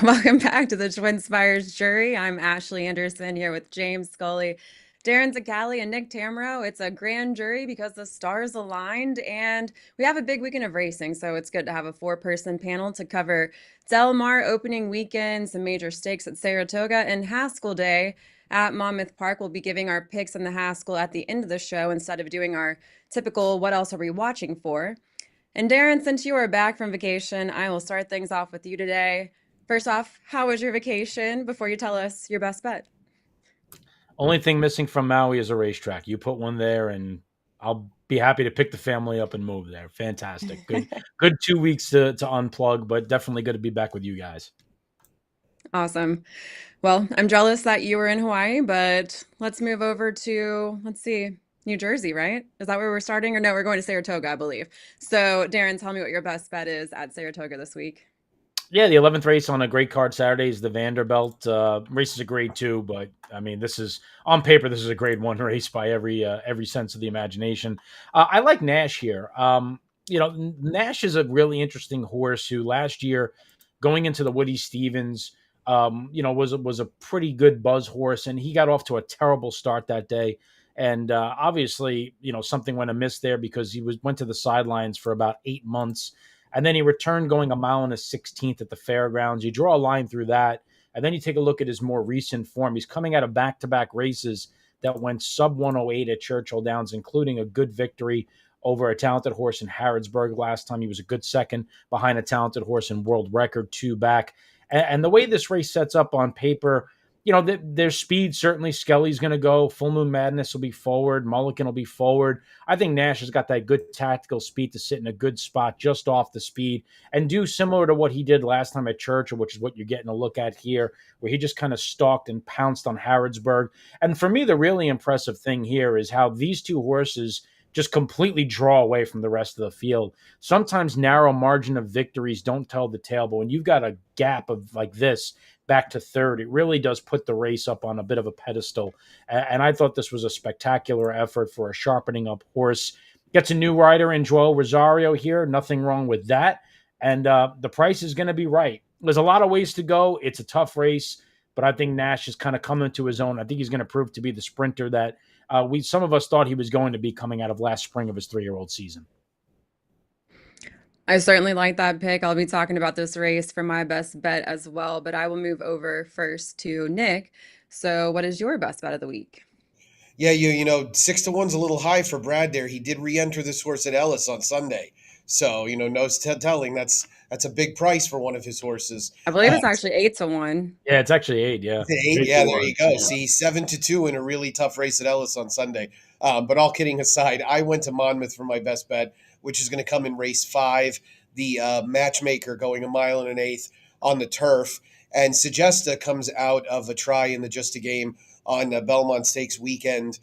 Welcome back to the TwinSpires jury. I'm Ashley Anderson here with James Scully, Darin Zoccali, and Nick Tammaro. It's a grand jury because the stars aligned, and we have a big weekend of racing, so it's good to have a four-person panel to cover Del Mar opening weekend, some major stakes at Saratoga, and Haskell Day at Monmouth Park. We'll be giving our picks on the Haskell at the end of the show instead of doing our typical "What else are we watching for?" And Darin, since you are back from vacation, I will start things off with you today. First off, how was your vacation before you tell us your best bet? Only thing missing from Maui is a racetrack. You put one there, and I'll be happy to pick the family up and move there. Fantastic. Good 2 weeks to unplug, but definitely good to be back with you guys. Awesome. Well, I'm jealous that you were in Hawaii, but let's move over to, let's see, New Jersey, right? Is that where we're starting? Or no, we're going to Saratoga, I believe. So, Darin, tell me what your best bet is at Saratoga this week. Yeah, the 11th race on a great card Saturday is the Vanderbilt. Race is a grade two, but I mean, this is on paper, this is a grade one race by every sense of the imagination. I like Nash here. Nash is a really interesting horse who last year, going into the Woody Stevens, was a pretty good buzz horse, and he got off to a terrible start that day. And obviously, something went amiss there because went to the sidelines for about 8 months, and then he returned going a mile and a 16th at the fairgrounds. You draw a line through that, and then you take a look at his more recent form. He's coming out of back-to-back races that went sub 108 at Churchill Downs, including a good victory over a talented horse in Harrodsburg last time. He was a good second behind a talented horse in world record two back. And the way this race sets up on paper, their speed, certainly Scully's going to go. Full Moon Madness will be forward. Mulligan will be forward. I think Nash has got that good tactical speed to sit in a good spot just off the speed and do similar to what he did last time at Churchill, which is what you're getting a look at here, where he just kind of stalked and pounced on Harrodsburg. And for me, the really impressive thing here is how these two horses just completely draw away from the rest of the field. Sometimes narrow margin of victories don't tell the tale, but when you've got a gap of like this, back to third, it really does put the race up on a bit of a pedestal. And I thought this was a spectacular effort for a sharpening up horse. Gets a new rider in Joel Rosario here. Nothing wrong with that. And the price is going to be right. There's a lot of ways to go. It's a tough race, but I think Nash is kind of coming to his own. I think he's going to prove to be the sprinter that some of us thought he was going to be coming out of last spring of his 3-year-old season. I certainly like that pick. I'll be talking about this race for my best bet as well, but I will move over first to Nick. So, what is your best bet of the week? Yeah, you know, 6-1's a little high for Brad there. He did re-enter this horse at Ellis on Sunday, so no telling that's a big price for one of his horses. I believe it's actually 8-1. Yeah, it's actually 8. Yeah. Eight, 8 to yeah, there 1. you go. See, 7-2 in a really tough race at Ellis on Sunday. But all kidding aside, I went to Monmouth for my best bet, which is going to come in race 5, the Matchmaker going a mile and an eighth on the turf, and Sagesta comes out of a try in the Just a Game on Belmont Stakes weekend,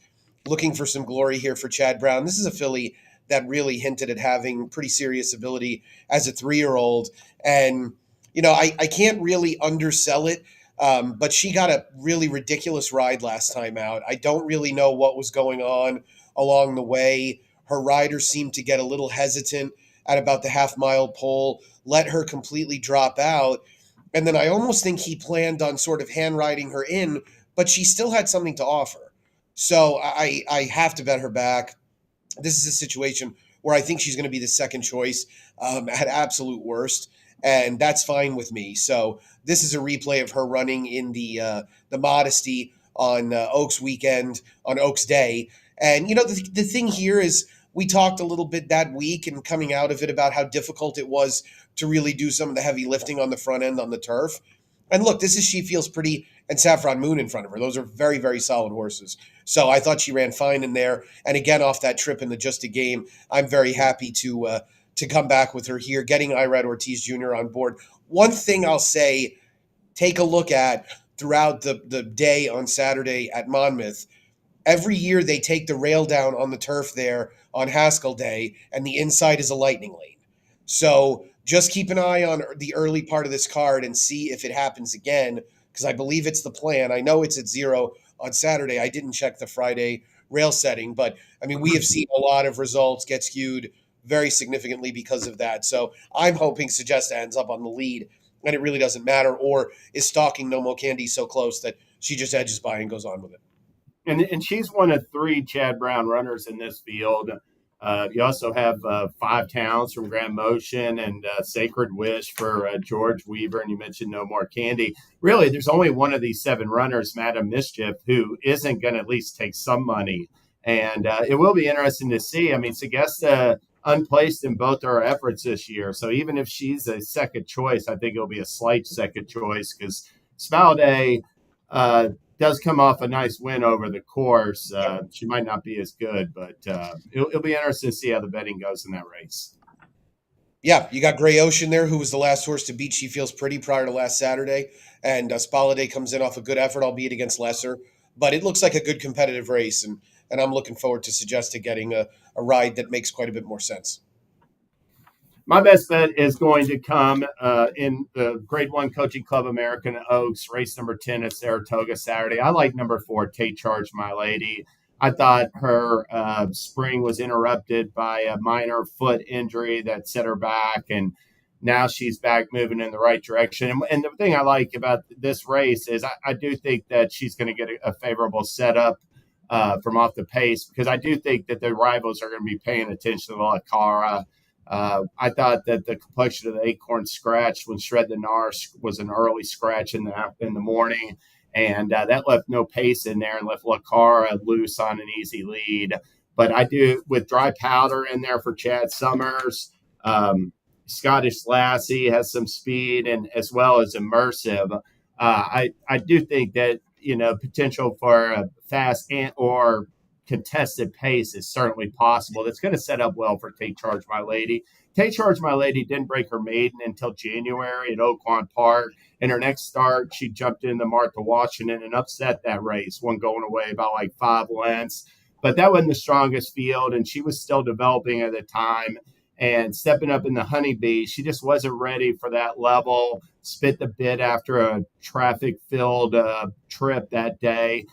looking for some glory here for Chad Brown. This is a filly that really hinted at having pretty serious ability as a 3-year-old, and I can't really undersell it. But she got a really ridiculous ride last time out. I don't really know what was going on along the way. Her rider seemed to get a little hesitant at about the half-mile pole, let her completely drop out. And then I almost think he planned on sort of hand-riding her in, but she still had something to offer. So I have to bet her back. This is a situation where I think she's going to be the second choice at absolute worst, and that's fine with me. So this is a replay of her running in the Modesty on Oaks weekend, on Oaks Day. And the thing here is we talked a little bit that week and coming out of it about how difficult it was to really do some of the heavy lifting on the front end on the turf. And look, this is She Feels Pretty and Saffron Moon in front of her. Those are very, very solid horses. So I thought she ran fine in there. And again, off that trip in the Just a Game, I'm very happy to come back with her here, getting Irad Ortiz Jr. on board. One thing I'll say, take a look at throughout the day on Saturday at Monmouth. Every year they take the rail down on the turf there on Haskell Day, and the inside is a lightning lane. So just keep an eye on the early part of this card and see if it happens again, because I believe it's the plan. I know it's at 0 on Saturday. I didn't check the Friday rail setting, but I mean, we have seen a lot of results get skewed very significantly because of that. So I'm hoping Sagesta ends up on the lead and it really doesn't matter, or is stalking No Mo Candy so close that she just edges by and goes on with it. And she's one of three Chad Brown runners in this field. You also have Five Towns from Grand Motion and Sacred Wish for George Weaver, and you mentioned No More Candy. Really, there's only one of these seven runners, Madam Mischief, who isn't going to at least take some money. And it will be interesting to see. I mean, Segesta unplaced in both our efforts this year. So even if she's a second choice, I think it'll be a slight second choice because Spalday does come off a nice win over the course. She might not be as good, but it'll be interesting to see how the betting goes in that race. Yeah, you got Gray Ocean there, who was the last horse to beat She Feels Pretty prior to last Saturday. And Spalade comes in off a good effort, albeit against lesser. But it looks like a good competitive race, and I'm looking forward to Segesta getting a ride that makes quite a bit more sense. My best bet is going to come in the Grade 1 Coaching Club American Oaks, race number 10 at Saratoga Saturday. I like number 4, Take Charge, My Lady. I thought her spring was interrupted by a minor foot injury that set her back, and now she's back moving in the right direction. And the thing I like about this race is I do think that she's going to get a favorable setup from off the pace, because I do think that the rivals are going to be paying attention to La Cara. I thought that the complexion of the Acorn scratch when Shred the Gnar was an early scratch in the morning, and that left no pace in there and left La Cara loose on an easy lead. But I do, with Dry Powder in there for Chad Summers, Scottish Lassie has some speed, and as well as Immersive. I do think that, potential for a fast or contested pace is certainly possible. That's going to set up well for Take Charge, My Lady. Take Charge, My Lady didn't break her maiden until January at Oaklawn Park. In her next start, she jumped in the Martha Washington and upset that race, one going away about like 5 lengths. But that wasn't the strongest field, and she was still developing at the time. And stepping up in the Honeybee, she just wasn't ready for that level. Spit the bit after a traffic-filled trip that day.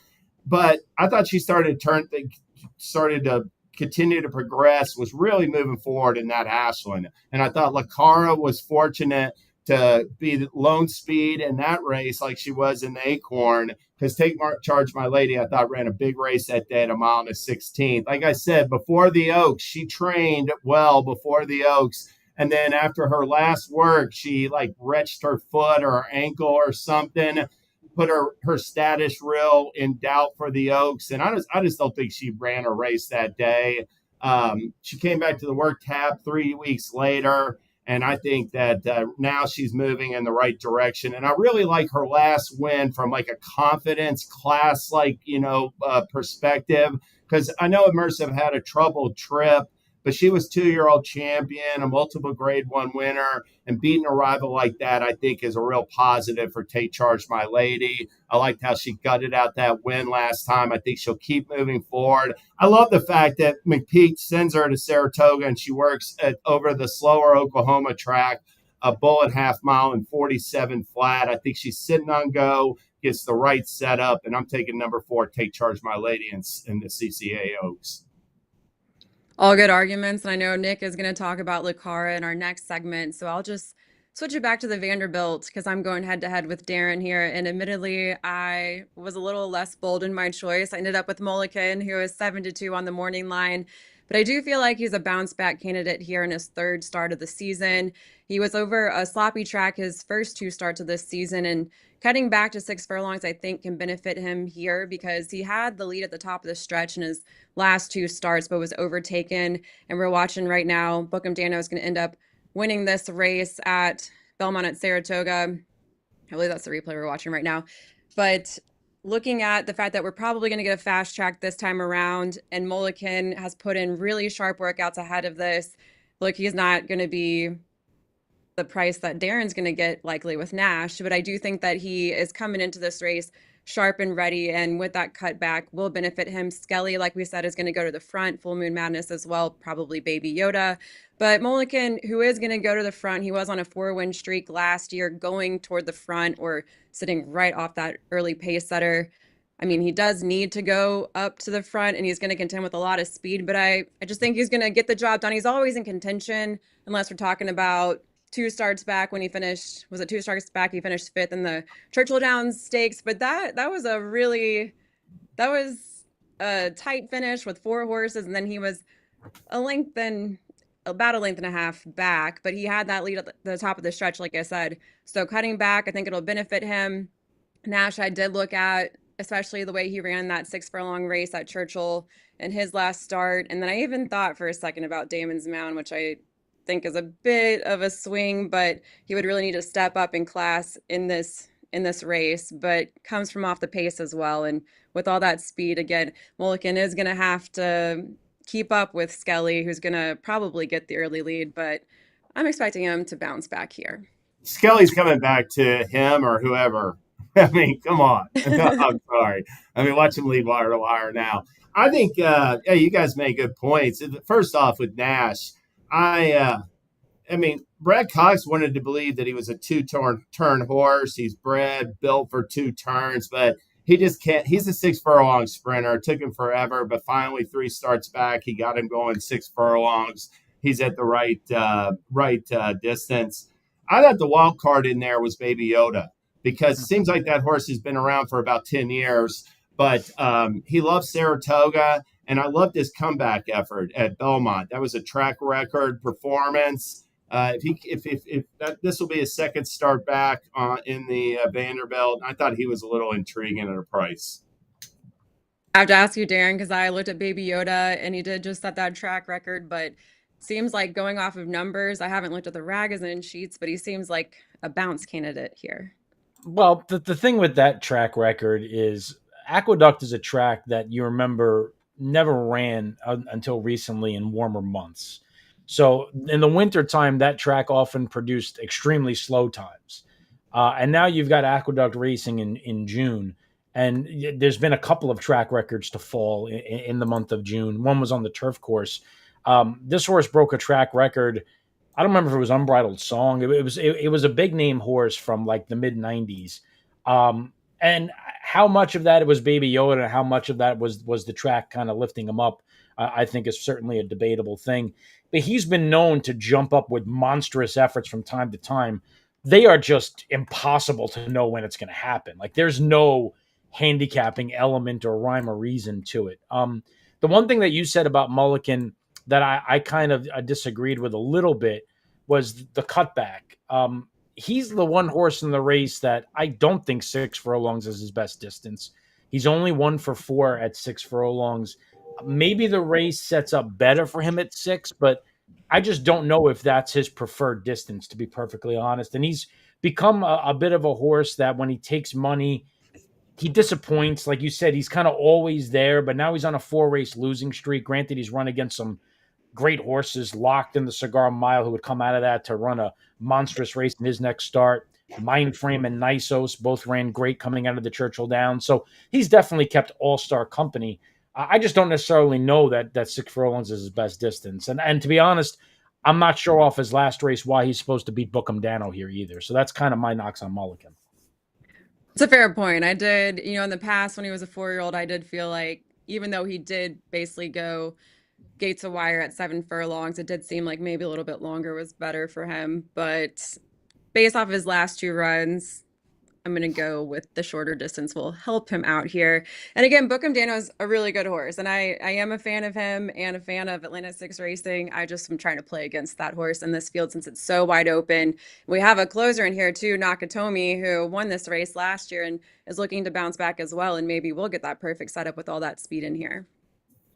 But I thought she started to continue to progress, was really moving forward in that Ashland. And I thought La Cara was fortunate to be the lone speed in that race like she was in the Acorn, because Take Charge, My Lady, I thought ran a big race that day at a mile and a 16th. Like I said, before the Oaks, she trained well before the Oaks. And then after her last work, she wrenched her foot or her ankle or something, put her status real in doubt for the Oaks. And I just don't think she ran a race that day. She came back to the work tab 3 weeks later, and I think that now she's moving in the right direction. And I really like her last win from a confidence class perspective, because I know Immersive had a troubled trip, but she was 2-year-old champion, a multiple Grade 1 winner, and beating a rival like that, I think, is a real positive for Take Charge, My Lady. I liked how she gutted out that win last time. I think she'll keep moving forward. I love the fact that McPeak sends her to Saratoga, and she works over the slower Oklahoma track, a bullet half mile and 47 flat. I think she's sitting on go, gets the right setup, and I'm taking number 4, Take Charge, My Lady, in the CCA Oaks. All good arguments. And I know Nick is going to talk about La Cara in our next segment. So I'll just switch it back to the Vanderbilt because I'm going head to head with Darin here. And admittedly, I was a little less bold in my choice. I ended up with Mulliken, who is 7-2 on the morning line. But I do feel like he's a bounce back candidate here in his third start of the season. He was over a sloppy track his first 2 starts of this season, and cutting back to 6 furlongs, I think, can benefit him here because he had the lead at the top of the stretch in his last 2 starts, but was overtaken. And we're watching right now, Bookham Dano is going to end up winning this race at Belmont at Saratoga. I believe that's the replay we're watching right now. But looking at the fact that we're probably going to get a fast track this time around, and Mulliken has put in really sharp workouts ahead of this. Look, he's not going to be the price that Darin's going to get likely with Nash, but I do think that he is coming into this race sharp and ready, and with that cutback will benefit him. Scully, like we said, is going to go to the front, Full Moon Madness as well, probably Baby Yoda. But Mulliken, who is going to go to the front, he was on a 4-win streak last year, going toward the front or sitting right off that early pace setter. I mean, he does need to go up to the front, and he's going to contend with a lot of speed, but I just think he's going to get the job done. He's always in contention, unless we're talking about 2 starts back when he finished. Was it 2 starts back? He finished 5th in the Churchill Downs Stakes, but that was a tight finish with 4 horses, and then he was a length and about a length and a half back, but he had that lead at the top of the stretch, like I said. So cutting back, I think it'll benefit him. Nash, I did look at, especially the way he ran that 6 furlong race at Churchill in his last start. And then I even thought for a second about Damon's Mound, which I think is a bit of a swing, but he would really need to step up in class in this race, but comes from off the pace as well. And with all that speed, again, Mulligan is going to have to keep up with Scully, who's going to probably get the early lead, but I'm expecting him to bounce back here. Scully's coming back to him or whoever. I mean, come on. I'm sorry. I mean, watch him lead wire to wire now. I think, yeah, you guys make good points. First off, with Nash, I mean, Brad Cox wanted to believe that he was a 2-turn horse. He's bred, built for 2 turns, but he just can't. He's a 6 furlong sprinter. It took him forever, but finally 3 starts back, he got him going 6 furlongs. He's at the right distance. I thought the wild card in there was Baby Yoda, because it seems like that horse has been around for about 10 years, but he loves Saratoga, and I loved his comeback effort at Belmont. That was a track record performance. This will be his second start back in the Vanderbilt, I thought he was a little intriguing at a price. I have to ask you, Darin, because I looked at Baby Yoda and he did just set that track record, but seems like going off of numbers, I haven't looked at the Ragozin sheets, but he seems like a bounce candidate here. Well, the thing with that track record is Aqueduct is a track that you remember never ran until recently in warmer months. So in the wintertime, that track often produced extremely slow times. And now you've got Aqueduct racing in June. And there's been a couple of track records to fall in the month of June. One was on the turf course. This horse broke a track record. I don't remember if it was Unbridled Song. It was a big name horse from like the mid 90s. And how much of that was Baby Yoda and how much of that was the track kind of lifting him up, I think is certainly a debatable thing. But he's been known to jump up with monstrous efforts from time to time. They are just impossible to know when it's going to happen. Like there's no handicapping element or rhyme or reason to it. The one thing that you said about Mulligan that I kind of disagreed with a little bit was the cutback. He's the one horse in the race that I don't think 6 furlongs is his best distance. He's only 1 for 4 at 6 furlongs. Maybe the race sets up better for him at 6, but I just don't know if that's his preferred distance, to be perfectly honest. And he's become a bit of a horse that when he takes money, he disappoints. Like you said, he's kind of always there, but now he's on a 4-race losing streak. Granted, he's run against some great horses, Locked in the Cigar Mile, who would come out of that to run a monstrous race in his next start. Mindframe and Nisos both ran great coming out of the Churchill Downs. So he's definitely kept all-star company. I just don't necessarily know that 6 furlongs is his best distance. And to be honest, I'm not sure off his last race why he's supposed to beat Bookham Dano here either. So that's kind of my knocks on Mulligan. It's a fair point. I did, in the past when he was a 4-year-old, I did feel like even though he did basically go gates of wire at 7 furlongs, it did seem like maybe a little bit longer was better for him. But based off of his last 2 runs, I'm going to go with the shorter distance will help him out here. And again, Bookham Dano is a really good horse, and I am a fan of him and a fan of Atlanta 6 Racing. I just am trying to play against that horse in this field since it's so wide open. We have a closer in here too, Nakatomi, who won this race last year and is looking to bounce back as well, and maybe we'll get that perfect setup with all that speed in here.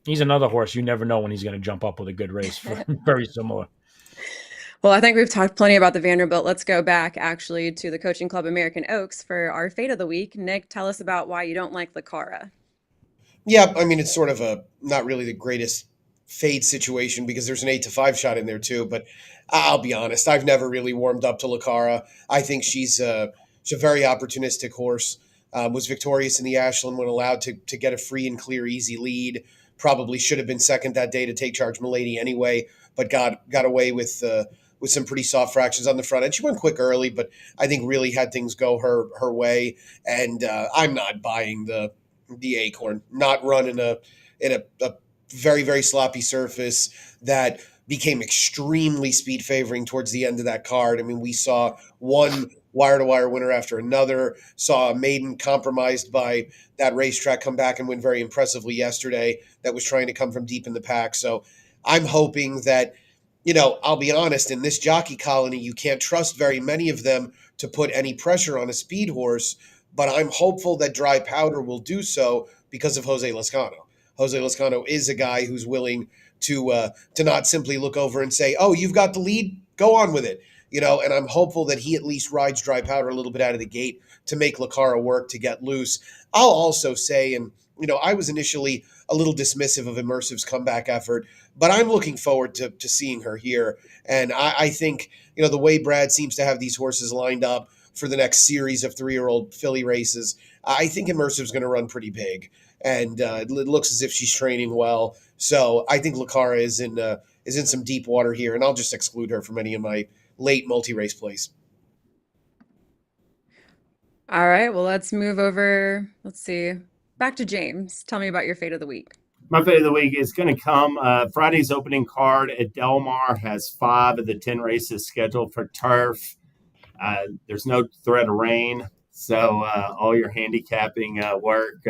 He's another horse you never know when he's going to jump up with a good race. Very similar. Well, I think we've talked plenty about the Vanderbilt. Let's go back actually to the Coaching Club American Oaks for our fate of the week. Nick, tell us about why you don't like Lucara. Yeah, I mean, it's sort of not really the greatest fade situation because there's an 8-5 shot in there too. But I'll be honest, I've never really warmed up to Lucara. I think she's a very opportunistic horse. Was victorious in the Ashland when allowed to get a free and clear, easy lead. Probably should have been second that day to Take Charge Milady anyway, but got away with some pretty soft fractions on the front end. She went quick early, but I think really had things go her way. And I'm not buying the Acorn, not running in a very, very sloppy surface that became extremely speed favoring towards the end of that card. I mean, we saw one wire to wire winner after another, saw a maiden compromised by that racetrack come back and win very impressively yesterday that was trying to come from deep in the pack. So I'm hoping that, I'll be honest, in this jockey colony, you can't trust very many of them to put any pressure on a speed horse, but I'm hopeful that dry powder will do so because of Jose Lezcano. Jose Lezcano is a guy who's willing to not simply look over and say, "Oh, you've got the lead, go on with it." And I'm hopeful that he at least rides dry powder a little bit out of the gate to make Lucara work to get loose. I'll also say, and I was initially a little dismissive of Immersive's comeback effort, but I'm looking forward to seeing her here. And I think, the way Brad seems to have these horses lined up for the next series of 3-year-old filly races, I think Immersive's going to run pretty big. And it looks as if she's training well. So I think Lucara is in some deep water here, and I'll just exclude her from any of my late multi-race plays. All right, well, let's move over. Let's see. Back to James. Tell me about your fate of the week. My fate of the week is going to come. Friday's opening card at Del Mar has 5 of the 10 races scheduled for turf. There's no threat of rain, so all your handicapping work,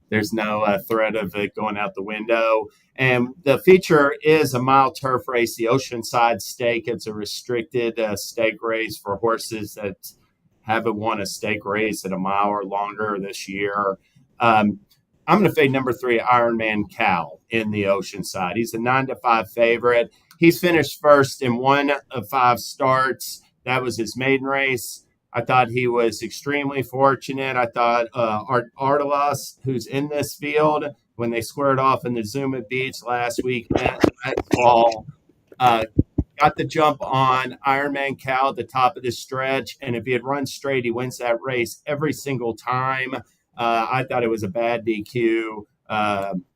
there's no threat of it going out the window. And the feature is a mile turf race, the Oceanside Stake. It's a restricted stake race for horses that haven't won a stake race at a mile or longer this year. I'm going to fade number 3, Ironman Cal, in the Oceanside. He's a 9-5 favorite. He's finished first in 1 of 5 starts. That was his maiden race. I thought he was extremely fortunate. I thought Artelas, who's in this field, when they squared off in the Zuma Beach last week at fall, got the jump on Ironman Cal at the top of the stretch. And if he had run straight, he wins that race every single time. I thought it was a bad DQ,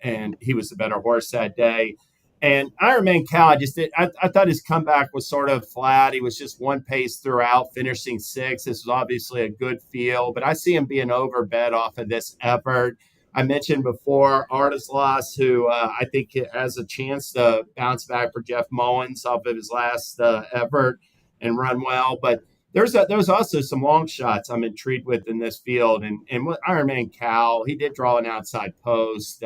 and he was the better horse that day. And Ironman Cal, I thought his comeback was sort of flat. He was just one pace throughout, finishing 6th. This was obviously a good field, but I see him being overbet off of this effort. I mentioned before Artelas, who I think has a chance to bounce back for Jeff Mullins off of his last effort and run well. But there's also some long shots I'm intrigued with in this field. And with Ironman Cal, he did draw an outside post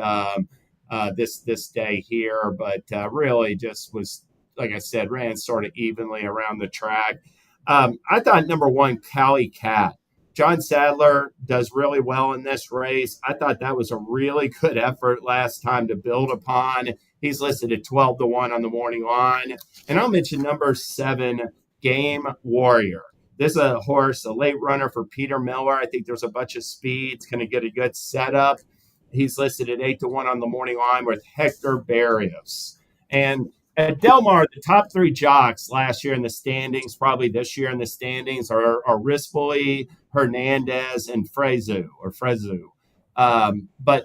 this day here, but really just was, like I said, ran sort of evenly around the track. I thought number 1, Cali Cat. John Sadler does really well in this race. I thought that was a really good effort last time to build upon. He's listed at 12-1 on the morning line. And I'll mention number 7, Game Warrior. This is a horse, a late runner for Peter Miller. I think there's a bunch of speed. It's going to get a good setup. He's listed at 8-1 on the morning line with Hector Barrios. And at Del Mar, the top 3 jocks last year in the standings, probably this year in the standings, are Rispoli, Hernandez, and Frezu. But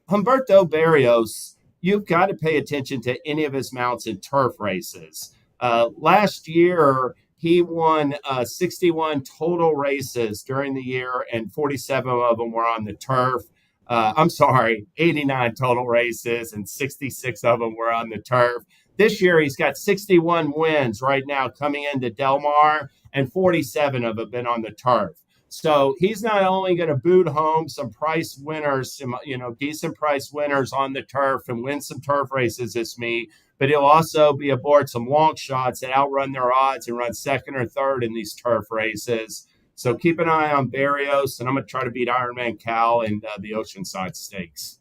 Humberto Barrios, you've got to pay attention to any of his mounts in turf races. Last year, he won 61 total races during the year, and 47 of them were on the turf. 89 total races, and 66 of them were on the turf. This year, he's got 61 wins right now coming into Del Mar, and 47 of them have been on the turf. So he's not only going to boot home some price winners, some decent price winners on the turf and win some turf races this meet, but he'll also be aboard some long shots that outrun their odds and run 2nd or 3rd in these turf races. So keep an eye on Barrios, and I'm going to try to beat Ironman Cal and the Oceanside Stakes.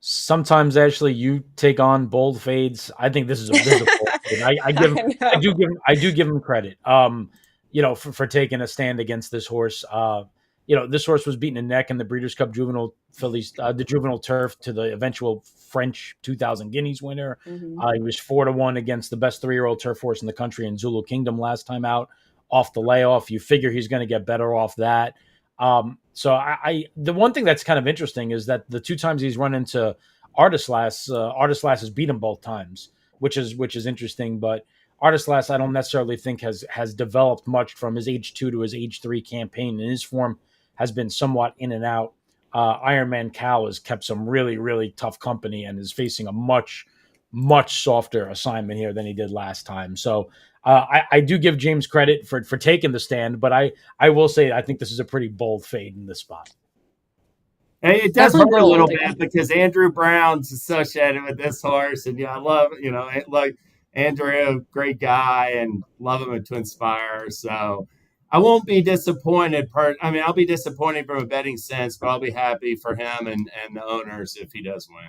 Sometimes, Ashley, you take on bold fades. I think this is a bold fade. I do give him credit. For taking a stand against this horse. This horse was beating a neck in the Breeders' Cup Juvenile Fillies, the Juvenile Turf, to the eventual French 2000 Guineas winner. Mm-hmm. He was 4-1 against the best 3-year-old turf horse in the country in Zulu Kingdom last time out. Off the layoff, you figure he's going to get better off that. So the one thing that's kind of interesting is that the 2 times he's run into Artislas has beat him both times, which is interesting. But Artislas, I don't necessarily think has developed much from his age 2 to his age 3 campaign, and his form has been somewhat in and out. Ironman Cal has kept some really, really tough company and is facing a much, much softer assignment here than he did last time. So I do give James credit for taking the stand, but I will say I think this is a pretty bold fade in this spot. And it does Definitely hurt a little bold, yeah. bit because Andrew Brown's associated with this horse, and I love like Andrew, great guy, and love him at TwinSpires. So I won't be disappointed. I'll be disappointed from a betting sense, but I'll be happy for him and the owners if he does win.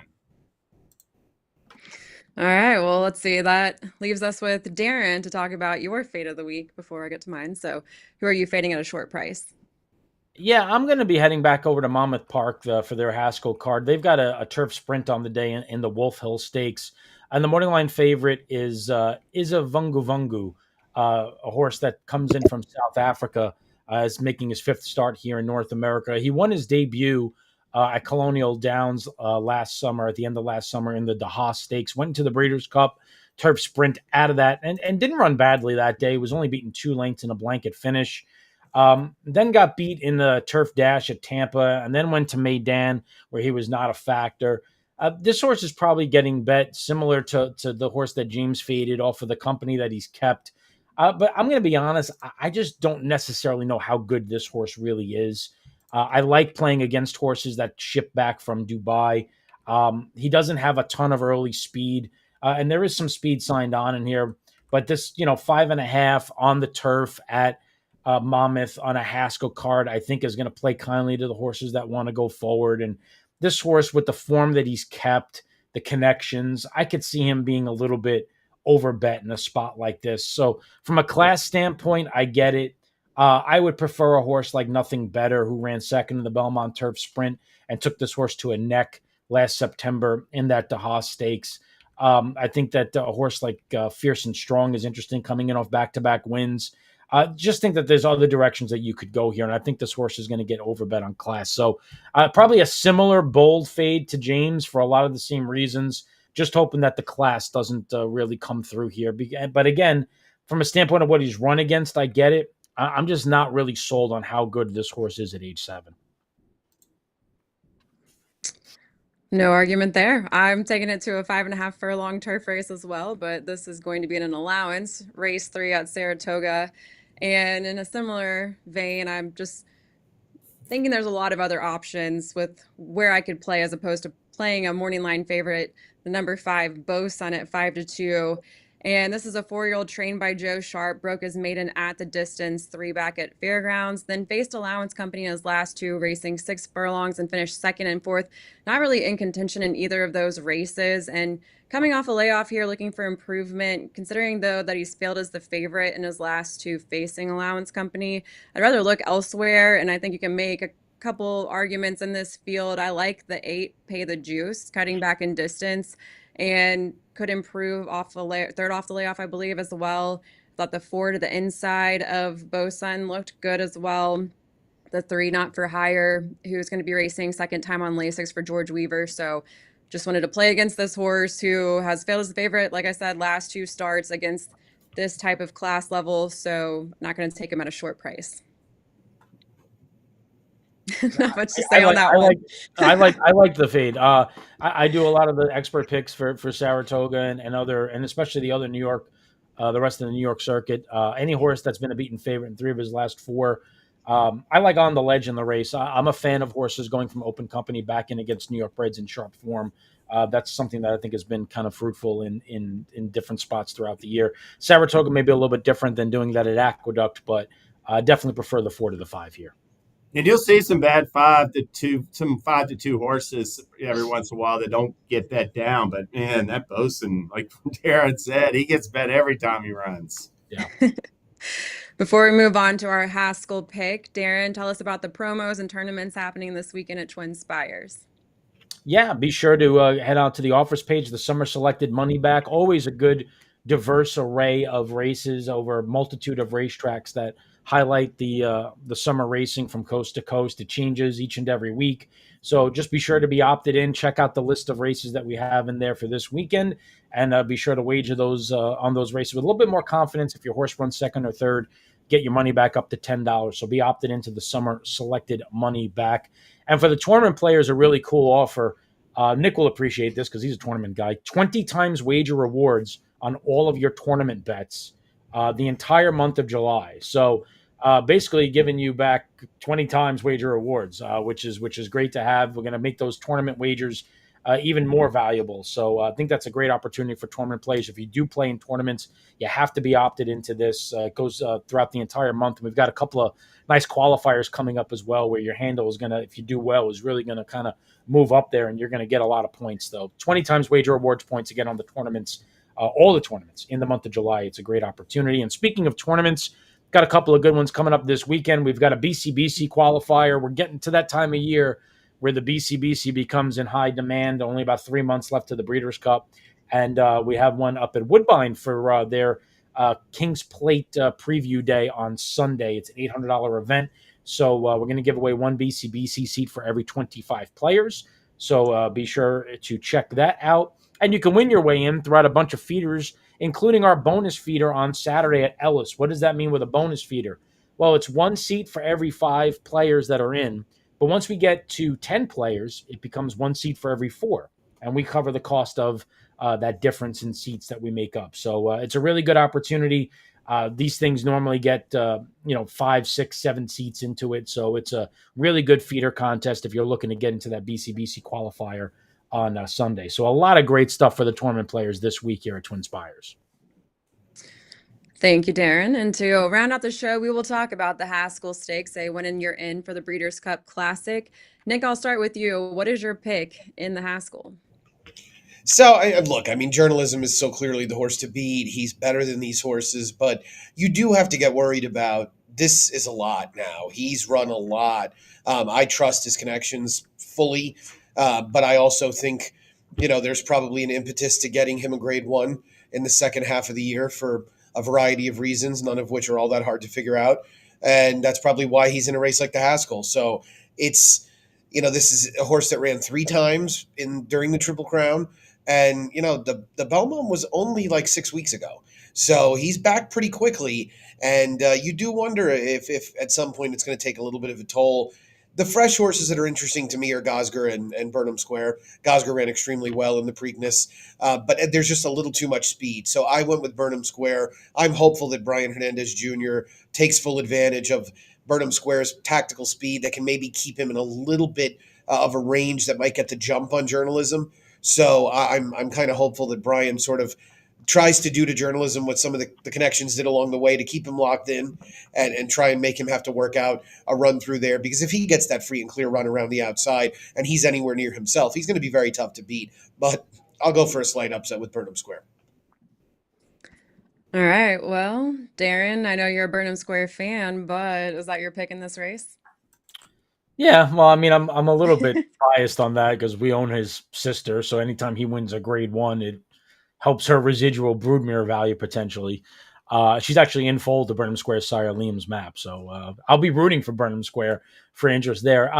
All right, well, let's see. That leaves us with Darin to talk about your fade of the week before I get to mine. So, who are you fading at a short price? Yeah, I'm going to be heading back over to Monmouth Park for their Haskell card. They've got a turf sprint on the day in the Wolf Hill Stakes, and the morning line favorite is a Vungu Vungu, a horse that comes in from South Africa, is making his fifth start here in North America. He won his debut at Colonial Downs last summer, at the end of last summer in the Haas Stakes. Went into the Breeders' Cup turf sprint out of that, and didn't run badly that day. Was only beaten 2 lengths in a blanket finish. Then got beat in the turf dash at Tampa, and then went to Maidan, where he was not a factor. This horse is probably getting bet similar to the horse that James faded off of the company that he's kept. But I'm going to be honest, I just don't necessarily know how good this horse really is. I like playing against horses that ship back from Dubai. He doesn't have a ton of early speed, and there is some speed signed on in here. But this, 5.5 on the turf at Monmouth on a Haskell card, I think is going to play kindly to the horses that want to go forward. And this horse, with the form that he's kept, the connections, I could see him being a little bit overbet in a spot like this. So from a class standpoint, I get it. I would prefer a horse like Nothing Better, who ran second in the Belmont Turf Sprint and took this horse to a neck last September in that DeHaas Stakes. I think that a horse like Fierce and Strong is interesting, coming in off back-to-back wins. Just think that there's other directions that you could go here, and I think this horse is going to get overbet on class. So probably a similar bold fade to James for a lot of the same reasons. Just hoping that the class doesn't really come through here. But again, from a standpoint of what he's run against, I get it. I'm just not really sold on how good this horse is at age 7. No argument there. I'm taking it to a 5.5 furlong turf race as well, but this is going to be in an allowance, race 3 at Saratoga. And in a similar vein, I'm just thinking there's a lot of other options with where I could play as opposed to playing a morning line favorite, the number 5 Bosun at 5-2. And this is a 4-year-old trained by Joe Sharp, broke his maiden at the distance 3 back at Fairgrounds, then faced Allowance Company in his last 2, racing 6 furlongs and finished 2nd and 4th. Not really in contention in either of those races. And coming off a layoff here, looking for improvement, considering though that he's failed as the favorite in his last 2 facing Allowance Company, I'd rather look elsewhere. And I think you can make a couple arguments in this field. I like the 8 Pay the Juice, cutting back in distance, and could improve off the third off the layoff, I believe, as well. Thought the 4 to the inside of Bosun looked good as well. The 3 Not for Hire, who's going to be racing second time on Lasix for George Weaver. So just wanted to play against this horse who has failed as a favorite, like I said, last 2 starts against this type of class level. So not going to take him at a short price. Not much to say on that one. I like the fade. I do a lot of the expert picks for Saratoga and other, and especially the other New York, the rest of the New York circuit. Any horse that's been a beaten favorite in 3 of his last 4. I like On the Ledge in the race. I'm a fan of horses going from open company back in against New York breds in sharp form. That's something that I think has been kind of fruitful in different spots throughout the year. Saratoga may be a little bit different than doing that at Aqueduct, but I definitely prefer the 4 to the 5 here. And you'll see some bad 5-2, some 5-2 horses every once in a while that don't get bet down. But man, that Bosun, like Darin said, he gets bet every time he runs. Yeah. Before we move on to our Haskell pick, Darin, tell us about the promos and tournaments happening this weekend at TwinSpires. Yeah, be sure to head out to the offers page. The summer selected money back. Always a good, diverse array of races over a multitude of racetracks that highlight the summer racing from coast to coast. It changes each and every week. So just be sure to be opted in. Check out the list of races that we have in there for this weekend, and be sure to wager those on those races with a little bit more confidence. If your horse runs second or third, get your money back up to $10. So be opted into the summer selected money back. And for the tournament players, a really cool offer. Nick will appreciate this because he's a tournament guy. 20 times wager rewards on all of your tournament bets the entire month of July. So basically giving you back 20 times wager rewards, which is great to have. We're going to make those tournament wagers even more valuable. So I think that's a great opportunity for tournament players. If you do play in tournaments, you have to be opted into this. It goes throughout the entire month. And we've got a couple of nice qualifiers coming up as well, where your handle is going to, if you do well, is really going to kind of move up there, and you're going to get a lot of points, though. 20 times wager rewards points again on the tournaments, all the tournaments in the month of July. It's a great opportunity. And speaking of tournaments, got a couple of good ones coming up this weekend. We've got a BCBC qualifier. We're getting to that time of year where the BCBC becomes in high demand. Only about 3 months left to the Breeders' Cup. And we have one up at Woodbine for their King's Plate preview day on Sunday. It's an $800 event. So we're going to give away one BCBC seat for every 25 players. So be sure to check that out. And you can win your way in throughout a bunch of feeders, including our bonus feeder on Saturday at Ellis. What does that mean with a bonus feeder? Well, it's one seat for every 5 players that are in. But once we get to 10 players, it becomes one seat for every 4. And we cover the cost of that difference in seats that we make up. So it's a really good opportunity. These things normally get 5, 6, 7 seats into it. So it's a really good feeder contest if you're looking to get into that BCBC qualifier on Sunday. So a lot of great stuff for the tournament players this week here at TwinSpires. Thank you, Darin. And to round out the show, we will talk about the Haskell Stakes, a win and you're in for the Breeders' Cup Classic. Nick, I'll start with you. What is your pick in the Haskell? So, look, I mean, journalism is so clearly the horse to beat. He's better than these horses, but you do have to get worried about this is a lot now. He's run a lot. I trust his connections fully, but I also think, there's probably an impetus to getting him a grade 1 in the second half of the year for a variety of reasons, none of which are all that hard to figure out. And that's probably why he's in a race like the Haskell. So it's, this is a horse that ran 3 times during the Triple Crown. And, the Belmont was only like 6 weeks ago. So he's back pretty quickly. And you do wonder if at some point it's going to take a little bit of a toll. The fresh horses that are interesting to me are Gosger and Burnham Square. Gosger ran extremely well in the Preakness, but there's just a little too much speed. So I went with Burnham Square. I'm hopeful that Brian Hernandez Jr. takes full advantage of Burnham Square's tactical speed that can maybe keep him in a little bit of a range that might get the jump on journalism. So I'm kind of hopeful that Brian sort of tries to do to journalism what some of the connections did along the way to keep him locked in and try and make him have to work out a run through there. Because if he gets that free and clear run around the outside and he's anywhere near himself, he's going to be very tough to beat. But I'll go for a slight upset with Burnham Square. All right. Well, Darin, I know you're a Burnham Square fan, but is that your pick in this race? Yeah, well, I mean, I'm a little bit biased on that because we own his sister. So anytime he wins a grade 1, it helps her residual broodmare value potentially. She's actually in fold to Burnham Square sire Liam's map. So I'll be rooting for Burnham Square for interest there.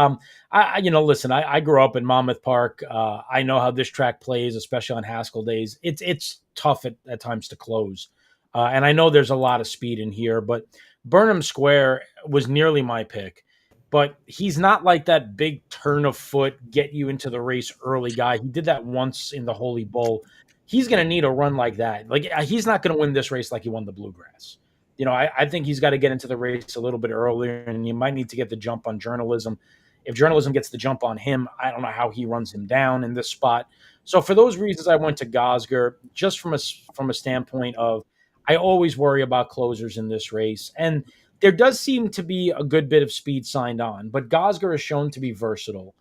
Listen, I grew up in Monmouth Park. I know how this track plays, especially on Haskell days. It's tough at times to close. And I know there's a lot of speed in here, but Burnham Square was nearly my pick. But he's not like that big turn of foot, get you into the race early guy. He did that once in the Holy Bull. He's going to need a run like that. Like he's not going to win this race like he won the Bluegrass. I think he's got to get into the race a little bit earlier, and you might need to get the jump on journalism. If journalism gets the jump on him, I don't know how he runs him down in this spot. So for those reasons, I went to Gosger just from a standpoint of I always worry about closers in this race. And there does seem to be a good bit of speed signed on, but Gosger is shown to be versatile.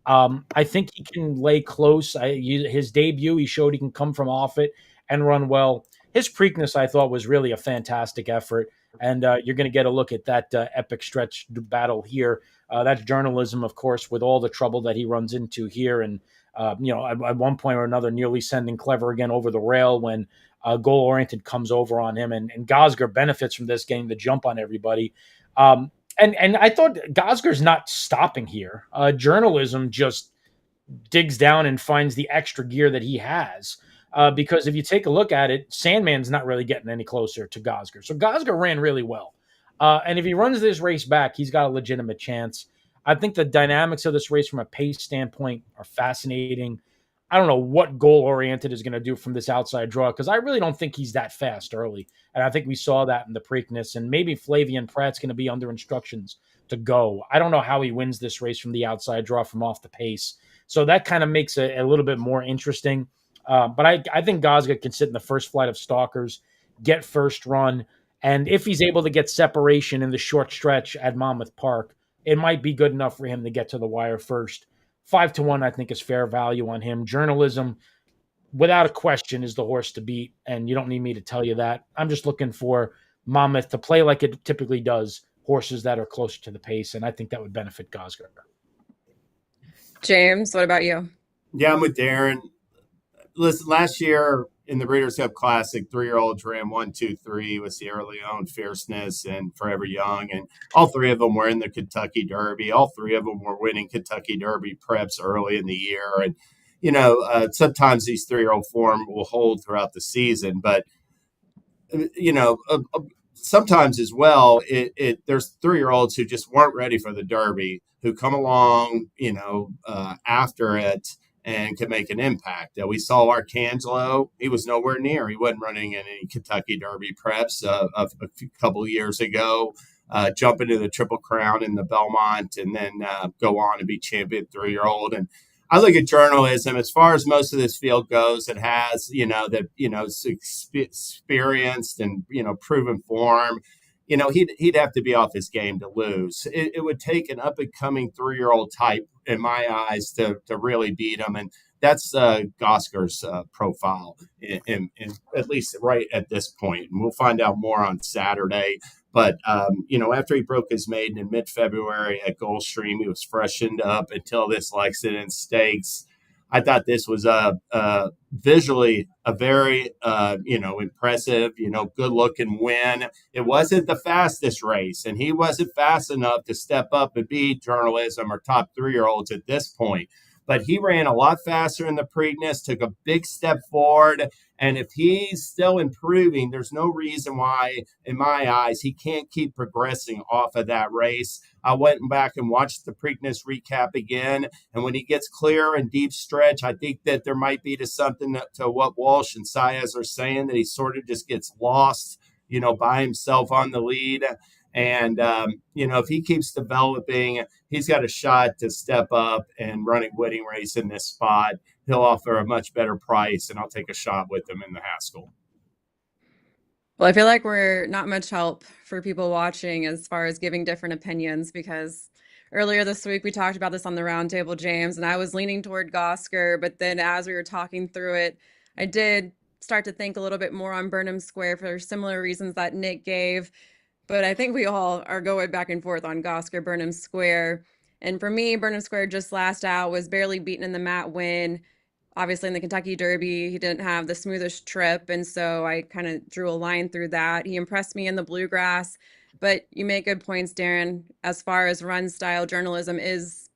I think he can lay close. His debut, he showed he can come from off it and run well. His Preakness, I thought, was really a fantastic effort, and you're going to get a look at that epic stretch battle here. That's journalism, of course, with all the trouble that he runs into here, and at one point or another, nearly sending Clever again over the rail when goal-oriented comes over on him, and Gosger benefits from this, getting the jump on everybody. And I thought Gosger's not stopping here. Journalism just digs down and finds the extra gear that he has. Because if you take a look at it, Sandman's not really getting any closer to Gosger. So Gosger ran really well. And if he runs this race back, he's got a legitimate chance. I think the dynamics of this race from a pace standpoint are fascinating. I don't know what goal oriented is going to do from this outside draw because I really don't think he's that fast early. And I think we saw that in the Preakness. And maybe Flavian Pratt's going to be under instructions to go. I don't know how he wins this race from the outside draw from off the pace. So that kind of makes it a little bit more interesting. But I think Gosga can sit in the first flight of stalkers, get first run. And if he's able to get separation in the short stretch at Monmouth Park, it might be good enough for him to get to the wire first. 5-1, I think, is fair value on him. Journalism, without a question, is the horse to beat, and you don't need me to tell you that. I'm just looking for Monmouth to play like it typically does, horses that are closer to the pace, and I think that would benefit Gosgar. James, what about you? Yeah, I'm with Darin. Listen, last year in the Breeders' Cup Classic, 3-year-olds ran 1, 2, 3 with Sierra Leone, Fierceness, and Forever Young. And all three of them were in the Kentucky Derby. All three of them were winning Kentucky Derby preps early in the year. And, sometimes these 3-year-old form will hold throughout the season. But, sometimes as well, there's 3-year-olds who just weren't ready for the Derby, who come along, after it and can make an impact. We saw Arcangelo. He was nowhere near. He wasn't running in any Kentucky Derby preps a couple of years ago. Jump into the Triple Crown in the Belmont and then go on and be champion 3-year-old. And I look at journalism as far as most of this field goes. It has, experienced and, proven form. He'd have to be off his game to lose. It would take an up-and-coming 3-year-old type, in my eyes, to really beat him. And that's Goskar's profile, in at least right at this point. And we'll find out more on Saturday. But, after he broke his maiden in mid-February at Gulfstream, he was freshened up until this Lexington Stakes. I thought this was visually a very, impressive, good-looking win. It wasn't the fastest race, and he wasn't fast enough to step up and beat journalism or top 3-year-olds at this point. But he ran a lot faster in the Preakness, took a big step forward. And if he's still improving, there's no reason why, in my eyes, he can't keep progressing off of that race. I went back and watched the Preakness recap again. And when he gets clear and deep stretch, I think that there might be something to what Walsh and Saez are saying, that he sort of just gets lost, by himself on the lead. And, if he keeps developing, he's got a shot to step up and run a winning race in this spot. He'll offer a much better price, and I'll take a shot with him in the Haskell. Well, I feel like we're not much help for people watching as far as giving different opinions, because earlier this week we talked about this on the roundtable, James, and I was leaning toward Gosker, but then as we were talking through it, I did start to think a little bit more on Burnham Square for similar reasons that Nick gave. But I think we all are going back and forth on Gosker, Burnham Square. And for me, Burnham Square just last out was barely beaten in the Matt win. Obviously, in the Kentucky Derby, he didn't have the smoothest trip. And so I kind of drew a line through that. He impressed me in the Bluegrass. But you make good points, Darin. As far as run style, journalism is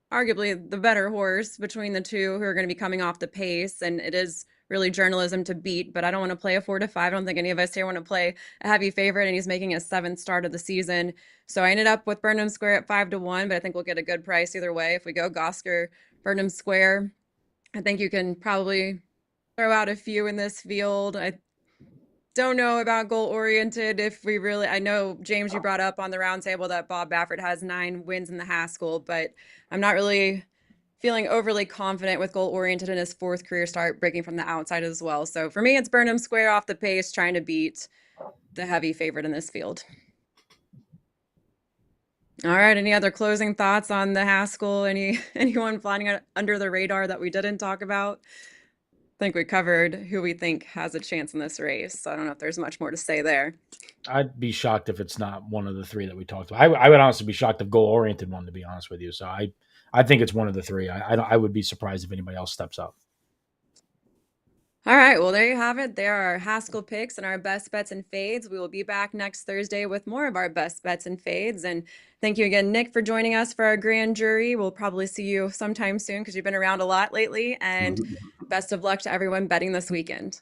arguably the better horse between the two who are going to be coming off the pace. And it is really journalism to beat, but I don't want to play a 4-5. I don't think any of us here want to play a heavy favorite, and he's making his 7th start of the season. So I ended up with Burnham Square at 5-1, but I think we'll get a good price either way. If we go Gosker, Burnham Square, I think you can probably throw out a few in this field. I don't know about goal oriented. I know, James, you brought up on the roundtable that Bob Baffert has 9 wins in the Haskell, but I'm not really feeling overly confident with goal oriented in his 4th career start, breaking from the outside as well. So for me, it's Burnham Square off the pace, trying to beat the heavy favorite in this field. All right. Any other closing thoughts on the Haskell? Anyone flying under the radar that we didn't talk about? I think we covered who we think has a chance in this race. So I don't know if there's much more to say there. I'd be shocked if it's not one of the 3 that we talked about. I would honestly be shocked if goal-oriented one, to be honest with you. So I think it's one of the 3. I would be surprised if anybody else steps up. All right. Well, there you have it. There are our Haskell picks and our best bets and fades. We will be back next Thursday with more of our best bets and fades. And thank you again, Nick, for joining us for our grand jury. We'll probably see you sometime soon because you've been around a lot lately. And best of luck to everyone betting this weekend.